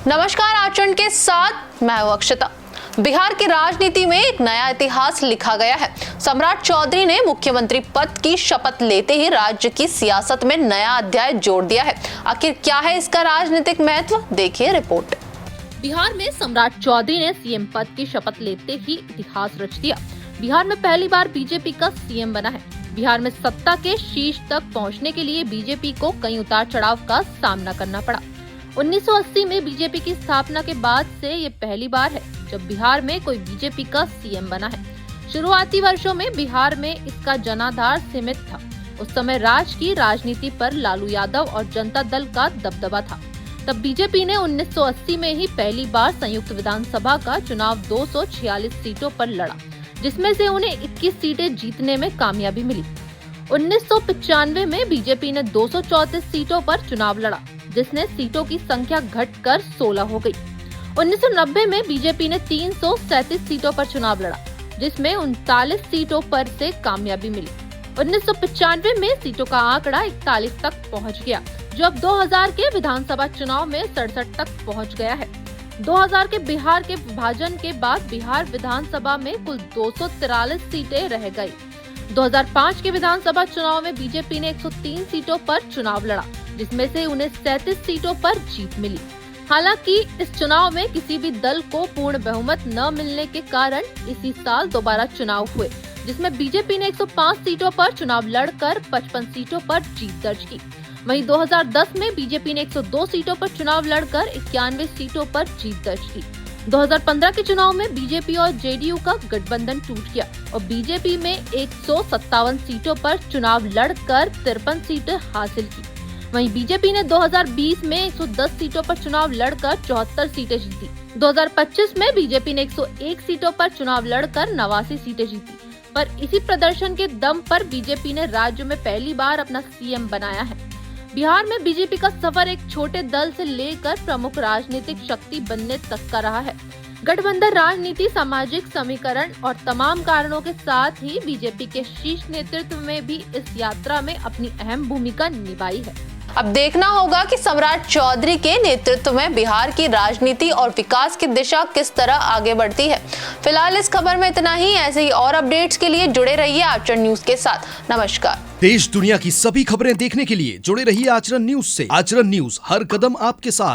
नमस्कार, आचरण के साथ मैं हूं अक्षता। बिहार की राजनीति में एक नया इतिहास लिखा गया है। सम्राट चौधरी ने मुख्यमंत्री पद की शपथ लेते ही राज्य की सियासत में नया अध्याय जोड़ दिया है। आखिर क्या है इसका राजनीतिक महत्व, देखिए रिपोर्ट। बिहार में सम्राट चौधरी ने सीएम पद की शपथ लेते ही इतिहास रच दिया। बिहार में पहली बार बीजेपी का सीएम बना है। बिहार में सत्ता के शीर्ष तक पहुंचने के लिए बीजेपी को कई उतार चढ़ाव का सामना करना पड़ा। 1980 में बीजेपी की स्थापना के बाद से ये पहली बार है जब बिहार में कोई बीजेपी का सीएम बना है। शुरुआती वर्षों में बिहार में इसका जनाधार सीमित था। उस समय राज्य की राजनीति पर लालू यादव और जनता दल का दबदबा था। तब बीजेपी ने 1980 में ही पहली बार संयुक्त विधानसभा का चुनाव 246 सीटों पर लड़ा, जिसमें से उन्हें 21 सीटें जीतने में कामयाबी मिली। 1995 में बीजेपी ने 234 सीटों पर चुनाव लड़ा, जिसने सीटों की संख्या घटकर 16 हो गई। 1990 में बीजेपी ने 337 सीटों पर चुनाव लड़ा, जिसमें 39 सीटों पर से कामयाबी मिली। 1995 में सीटों का आंकड़ा 41 तक पहुंच गया, जो अब 2000 के विधानसभा चुनाव में 67 तक पहुंच गया है। 2000 के बिहार के विभाजन के बाद बिहार विधानसभा में कुल 243 सीटें रह गई। 2005 के विधानसभा चुनाव में बीजेपी ने 103 सीटों पर चुनाव लड़ा, जिसमें से उन्हें 37 सीटों पर जीत मिली। हालांकि इस चुनाव में किसी भी दल को पूर्ण बहुमत न मिलने के कारण इसी साल दोबारा चुनाव हुए, जिसमें बीजेपी ने 105 सीटों पर चुनाव लड़कर 55 सीटों पर जीत दर्ज की। वहीं 2010 में बीजेपी ने 102 सीटों पर चुनाव लड़कर 91 सीटों पर जीत दर्ज की। 2015 के चुनाव में बीजेपी और जेडीयू का गठबंधन टूट गया और बीजेपी में 157 सीटों पर चुनाव लड़कर 53 सीटें हासिल की। वहीं बीजेपी ने 2020 में 110 सीटों पर चुनाव लड़कर 74 सीटें जीती। 2025 में बीजेपी ने 101 सीटों पर चुनाव लड़कर 89 सीटें जीती। पर इसी प्रदर्शन के दम पर बीजेपी ने राज्य में पहली बार अपना सीएम बनाया है। बिहार में बीजेपी का सफर एक छोटे दल से लेकर प्रमुख राजनीतिक शक्ति बनने तक का रहा है। गठबंधन राजनीति, सामाजिक समीकरण और तमाम कारणों के साथ ही बीजेपी के शीर्ष नेतृत्व में भी इस यात्रा में अपनी अहम भूमिका निभाई है। अब देखना होगा कि सम्राट चौधरी के नेतृत्व में बिहार की राजनीति और विकास की दिशा किस तरह आगे बढ़ती है। फिलहाल इस खबर में इतना ही। ऐसे ही और अपडेट्स के लिए जुड़े रहिए आचरण न्यूज के साथ। नमस्कार। देश दुनिया की सभी खबरें देखने के लिए जुड़े रहिए आचरण न्यूज से। आचरण न्यूज, हर कदम आपके साथ।